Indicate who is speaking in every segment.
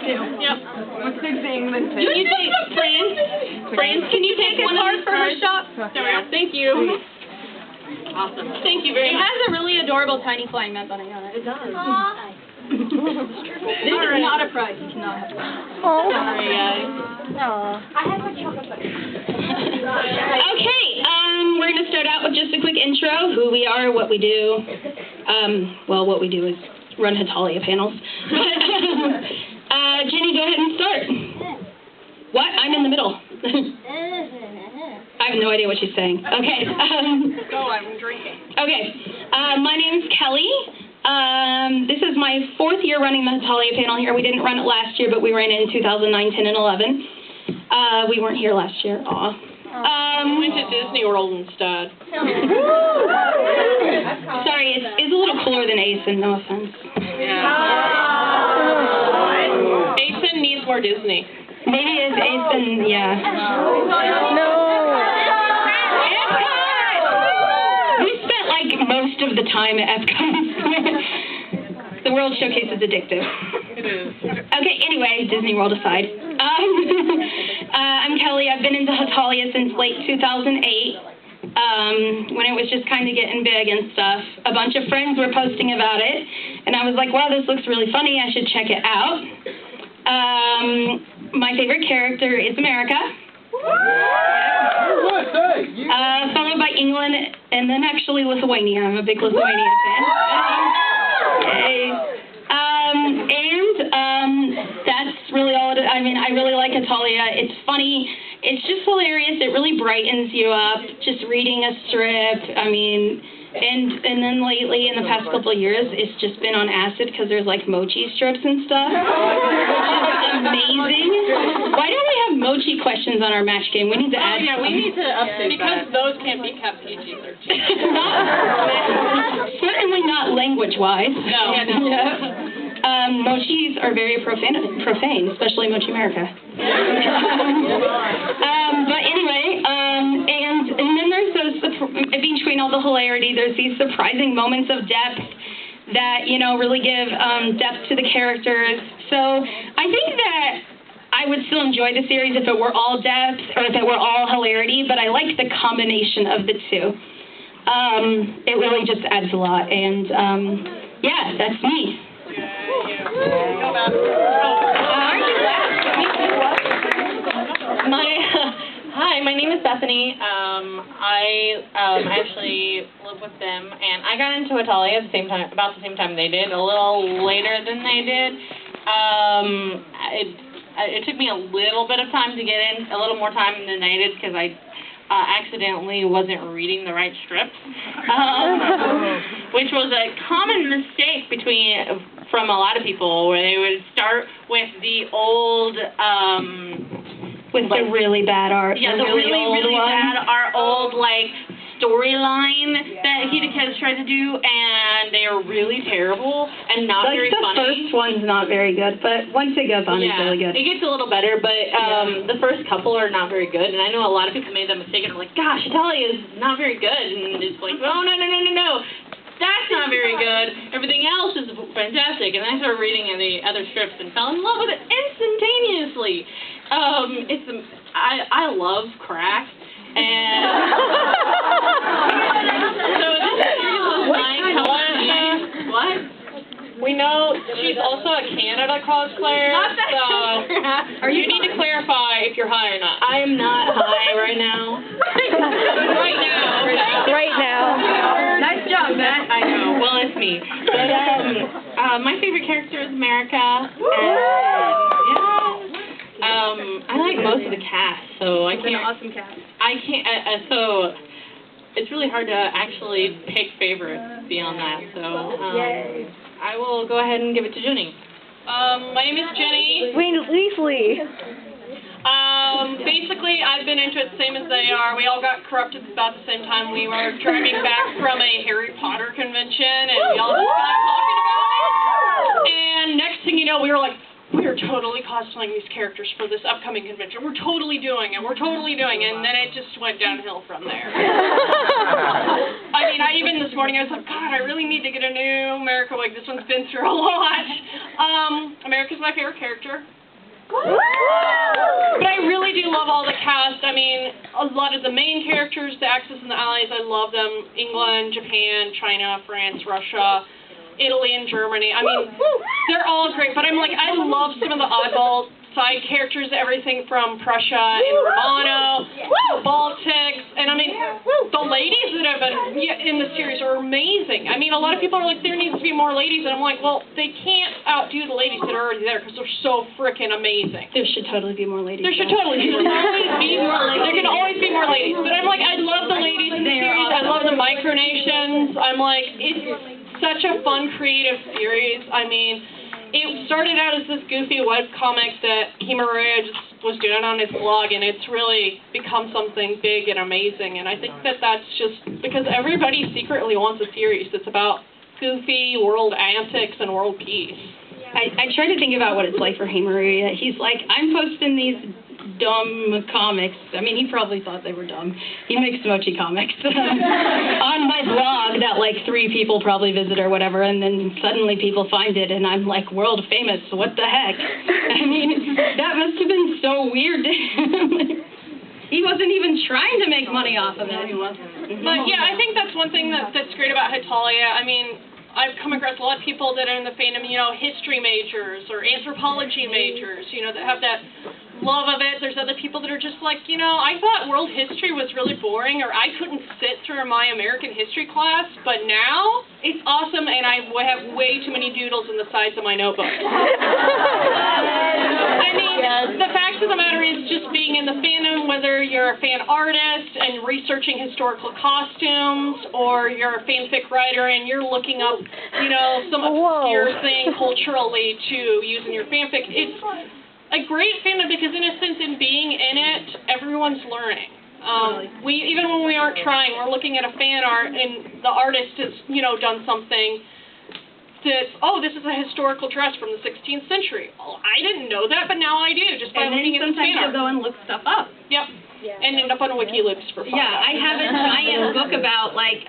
Speaker 1: Yep.
Speaker 2: What's the thing that
Speaker 1: Can you take France, can you take one card for her shop? There we go. Thank you. Awesome. Thank you very much.
Speaker 3: It has a really adorable tiny flying mountain on it. It does. This is not a prize. You cannot have one.
Speaker 1: Sorry, guys.
Speaker 4: I have my chocolate butter.
Speaker 3: Okay, we're going to start out with just a quick intro, who we are, what we do. Well, what we do is run Hetalia panels. Jenny, go ahead and start. What? I'm in the middle. I have no idea what she's saying. Okay.
Speaker 1: Go, I'm drinking.
Speaker 3: Okay. My name's Kelly. This is my 4th year running the Hetalia panel here. We didn't run it last year, but we ran it in 2009, 10, and 11. We weren't here last year. Aw.
Speaker 1: We went to Disney World instead.
Speaker 3: Sorry, it's a little cooler than ACEN, no offense.
Speaker 1: Yeah. ACEN needs more Disney.
Speaker 3: Maybe it's ACEN, yeah.
Speaker 2: No.
Speaker 3: We spent like most of the time at Epcot. The World Showcase is addictive.
Speaker 1: It is.
Speaker 3: Okay, anyway, Disney World aside. I'm Kelly. I've been into Hetalia since late 2008, when it was just kind of getting big and stuff. A bunch of friends were posting about it, and I was like, wow, this looks really funny. I should check it out. My favorite character is America. Followed by England, and then actually Lithuania. I'm a big Lithuania fan. That's really all it is. I mean, I really like Hetalia. It's funny. It's just hilarious. It really brightens you up just reading a strip. I mean, and then lately, in the past couple of years, it's just been on acid because there's like mochi strips and stuff. Amazing. Why don't we have mochi questions on our match game? We need to add.
Speaker 1: Yeah, we need to update because those can't be kept PG-13.
Speaker 3: Certainly not language-wise.
Speaker 1: No.
Speaker 3: Yeah. Mochis are very profane, especially Mochi America. But anyway, and then there's those, between all the hilarity, there's these surprising moments of depth that, you know, really give depth to the characters. So I think that I would still enjoy the series if it were all depth or if it were all hilarity, but I like the combination of the two. It really just adds a lot, and yeah, that's me.
Speaker 5: Hi, my name is Bethany. I actually live with them, and I got into Hetalia at the same time, about the same time they did, a little later than they did. It took me a little bit of time to get in, a little more time than they did, because I accidentally wasn't reading the right strips, which was a common mistake from a lot of people, where they would start with the old,
Speaker 3: With the really bad art.
Speaker 5: yeah, the really bad art, old, like, storyline that Hetalia tried to do, and they are really terrible and not
Speaker 3: Like
Speaker 5: very funny.
Speaker 3: The first one's not very good, but once it goes on, it's really good.
Speaker 5: It gets a little better, but the first couple are not very good, and I know a lot of people made that mistake and are like, gosh, Hetalia is not very good, and it's like, oh, no. That's not very good. Everything else is fantastic. And I started reading the other strips and fell in love with it instantaneously. I love crack. And so this series was nice. What?
Speaker 1: We know she's also a Canada cosplayer, so you need to clarify if you're high or not.
Speaker 5: I am not high right now.
Speaker 1: Right now. Okay.
Speaker 2: Right now.
Speaker 3: Nice job, Matt.
Speaker 5: I know. Well, it's me. But my favorite character is America. And, I like most of the cast, so I can't.
Speaker 3: It's an awesome cast.
Speaker 5: I can't. So it's really hard to actually pick favorites beyond that. So I will go ahead and give it to Jenny.
Speaker 1: My name is Jenny.
Speaker 2: Wayne Leafley.
Speaker 1: Basically, I've been into it the same as they are. We all got corrupted about the same time. We were driving back from a Harry Potter convention, and we all just got talking about it. And next thing you know, we were like, we are totally cosplaying these characters for this upcoming convention. We're totally doing it. And then it just went downhill from there. I mean, even this morning, I was like, God, I really need to get a new America wig. This one's been through a lot. America's my favorite character. But I really do love all the cast. I mean, a lot of the main characters, the Axis and the Allies, I love them. England, Japan, China, France, Russia, Italy, and Germany. I mean, they're all great. But I'm like, I love some of the oddball side characters, everything from Prussia and Romano, the Baltics, and I mean, the ladies that have been in the series are amazing. I mean, a lot of people are like, there needs to be more ladies, and I'm like, well, they can't outdo the ladies that are already there because they're so freaking amazing.
Speaker 3: There should totally be more ladies.
Speaker 1: There should totally be more ladies. There can always be more ladies. But I'm like, I love the ladies in the series. I love the micronations. I'm like, it's such a fun, creative series. I mean, it started out as this goofy webcomic that Hemaruya just was doing on his blog, and it's really become something big and amazing. And I think that that's just because everybody secretly wants a series that's about goofy world antics and world peace.
Speaker 3: I try to think about what it's like for Hemaruya. He's like, I'm posting these dumb comics. I mean, he probably thought they were dumb. He makes mochi comics on my blog that like 3 people probably visit or whatever, and then suddenly people find it, and I'm like world famous. What the heck? I mean, that must have been so weird to him. He wasn't even trying to make money off of it.
Speaker 1: But yeah, I think that's one thing that's great about Hetalia. I mean, I've come across a lot of people that are in the fandom, you know, history majors or anthropology majors, you know, that have that love of it. There's other people that are just like, you know, I thought world history was really boring, or I couldn't sit through my American history class, but now it's awesome, and I have way too many doodles in the sides of my notebook. I mean, the fact of the matter is just being in the fandom, whether you're a fan artist and researching historical costumes, or you're a fanfic writer and you're looking up, you know, some obscure thing culturally to use in your fanfic, it's a great fandom because, in a sense, in being in it, everyone's learning. Even when we aren't trying, we're looking at a fan art, and the artist has, you know, done something that's, oh, this is a historical dress from the 16th century. Well, I didn't know that, but now I do, just by looking at the fan art.
Speaker 3: Sometimes you'll go and look stuff up.
Speaker 1: Yep. And end up on WikiLoops for fun.
Speaker 3: Yeah, I have a giant book about, like,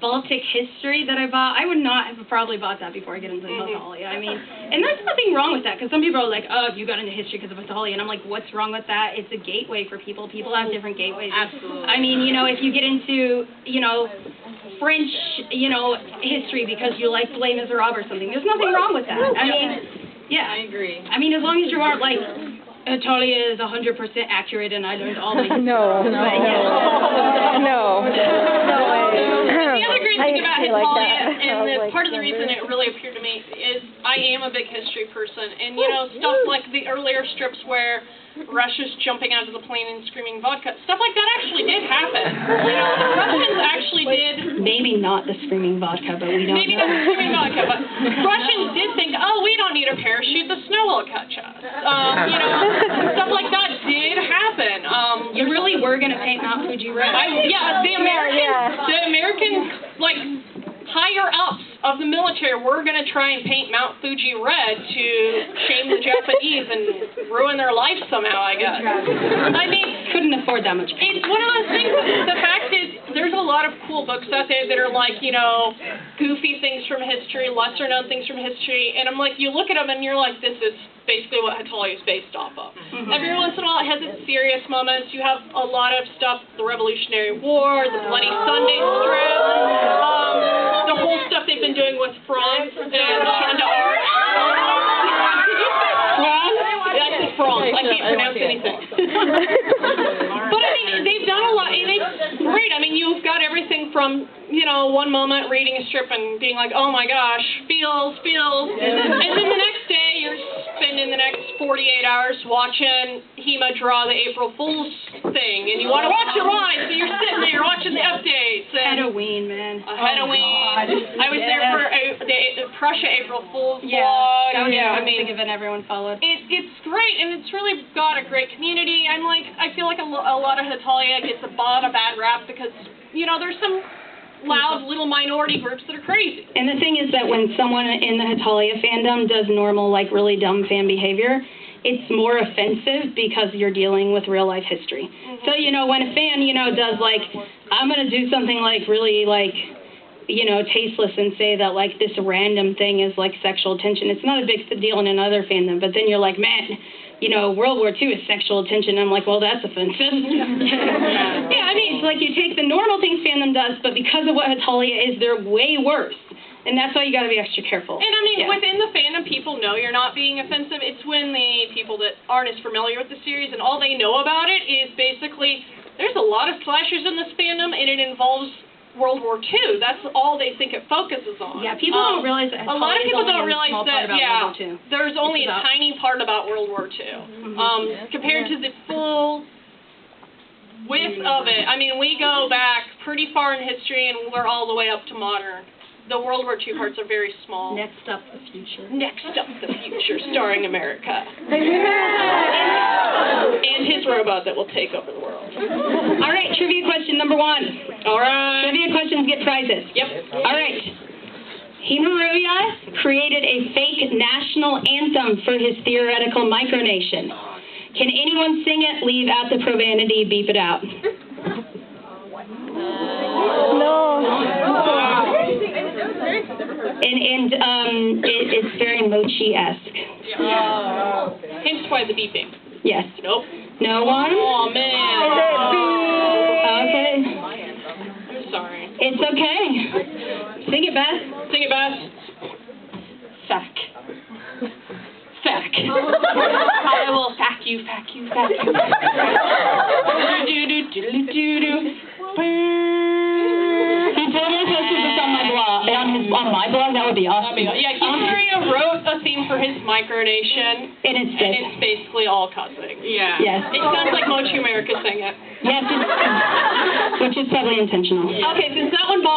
Speaker 3: Baltic history that I bought. I would not have probably bought that before I get into Hetalia. I mean, and there's nothing wrong with that, because some people are like, oh, you got into history because of Hetalia, and I'm like, what's wrong with that? It's a gateway for people. People have different gateways.
Speaker 5: Absolutely.
Speaker 3: I mean, you know, if you get into, you know, French, you know, history because you like Les Miserables or something, there's nothing wrong with that. I mean, yeah.
Speaker 5: I agree.
Speaker 3: I mean, as long as you aren't like, Hetalia is 100% accurate, and I learned all these.
Speaker 2: No.
Speaker 1: The other great thing about Hetalia, and part of the reason it really appeared to me, is I am a big history person, and you know, stuff like the earlier strips where Russia's jumping out of the plane and screaming vodka, stuff like that actually did happen. You know, the Russians actually did.
Speaker 3: Maybe not the screaming vodka, but we don't
Speaker 1: Maybe
Speaker 3: know.
Speaker 1: not the screaming vodka, but Russians did think, oh, we don't need a parachute, the snow will catch us. You know, stuff like that did happen.
Speaker 3: You really were going to paint Mount Fuji red.
Speaker 1: The Americans, like, higher ups of the military were going to try and paint Mount Fuji red to shame the Japanese and ruin their life somehow, I guess. I mean,
Speaker 3: Couldn't afford that much paint.
Speaker 1: it's one of those things. The fact is, there's a lot of cool books out there that are like, you know, goofy things from history, lesser known things from history, and I'm like, you look at them and you're like, this is basically what Hetalia is based off of. Every once in a while it has its serious moments. You have a lot of stuff, the Revolutionary War, the Bloody Sunday strip, the whole stuff they've been doing with France and Shonda Art. Did you say France? Yeah, I said France. I can't pronounce anything. But I mean, they've done a lot, and it's great. I mean, you've got everything from, you know, one moment reading a strip and being like, oh my gosh, feels, and then the next day you're spending the next 48 hours watching Hema draw the April Fool's thing, and you want to watch it live, so you're sitting there watching the updates.
Speaker 3: Halloween, man.
Speaker 1: Halloween. I was there for the Prussia April Fool's
Speaker 3: Yeah,
Speaker 1: blog.
Speaker 3: that was
Speaker 1: I
Speaker 3: the
Speaker 1: mean,
Speaker 3: big event everyone followed.
Speaker 1: it's great, and it's really got a great community. I feel like a lot of Hetalia gets a bad rap because, you know, there's some loud little minority groups that are crazy.
Speaker 3: And the thing is that when someone in the Hetalia fandom does normal, like really dumb fan behavior, it's more offensive because you're dealing with real life history. So, you know, when a fan, you know, does like, I'm going to do something like really like tasteless and say that, like, this random thing is, like, sexual attention. It's not a big deal in another fandom, but then you're like, man, World War II is sexual attention. I'm like, well, that's offensive. Yeah, I mean, it's like you take the normal things fandom does, but because of what Hetalia is, they're way worse. And that's why you got to be extra careful.
Speaker 1: And I mean, within the fandom, people know you're not being offensive. It's when the people that aren't as familiar with the series and all they know about it is basically, there's a lot of slashers in this fandom, and it involves World War II. That's all they think it focuses on.
Speaker 3: Yeah, people don't realize that.
Speaker 1: A lot of people don't realize that, there's only a tiny part about World War II. Compared to the full width of it. I mean, we go back pretty far in history, and we're all the way up to modern. The World War II parts are very small.
Speaker 3: Next up, the future.
Speaker 1: Next up, the future, starring America. And his robot that will take over the world.
Speaker 3: All right, trivia question number 1.
Speaker 1: All right.
Speaker 3: Trivia questions get prizes.
Speaker 1: Yep.
Speaker 3: All right. Hetalia created a fake national anthem for his theoretical micronation. Can anyone sing it, leave out the profanity, beep it out?
Speaker 2: No.
Speaker 3: And it's very Mochi-esque.
Speaker 1: Hence why the beeping.
Speaker 3: Yes.
Speaker 1: Nope.
Speaker 3: No one?
Speaker 1: Oh, man.
Speaker 3: Okay.
Speaker 1: I'm sorry.
Speaker 3: It's okay. Sing it, Beth.
Speaker 1: Sing it, Beth. Fack. Fack. I will fack you, fack you, fack you. Do-do-do-do-do-do.
Speaker 3: He told me to post this on my blog. On my blog, that would be awesome.
Speaker 1: Yeah, Hetalia wrote a theme for his micronation,
Speaker 3: And it's good.
Speaker 1: and it's basically all cussing. Yeah.
Speaker 3: Yes.
Speaker 1: It sounds like Mochi America sing it.
Speaker 3: Yes, which is probably intentional.
Speaker 1: Okay, since that one bombed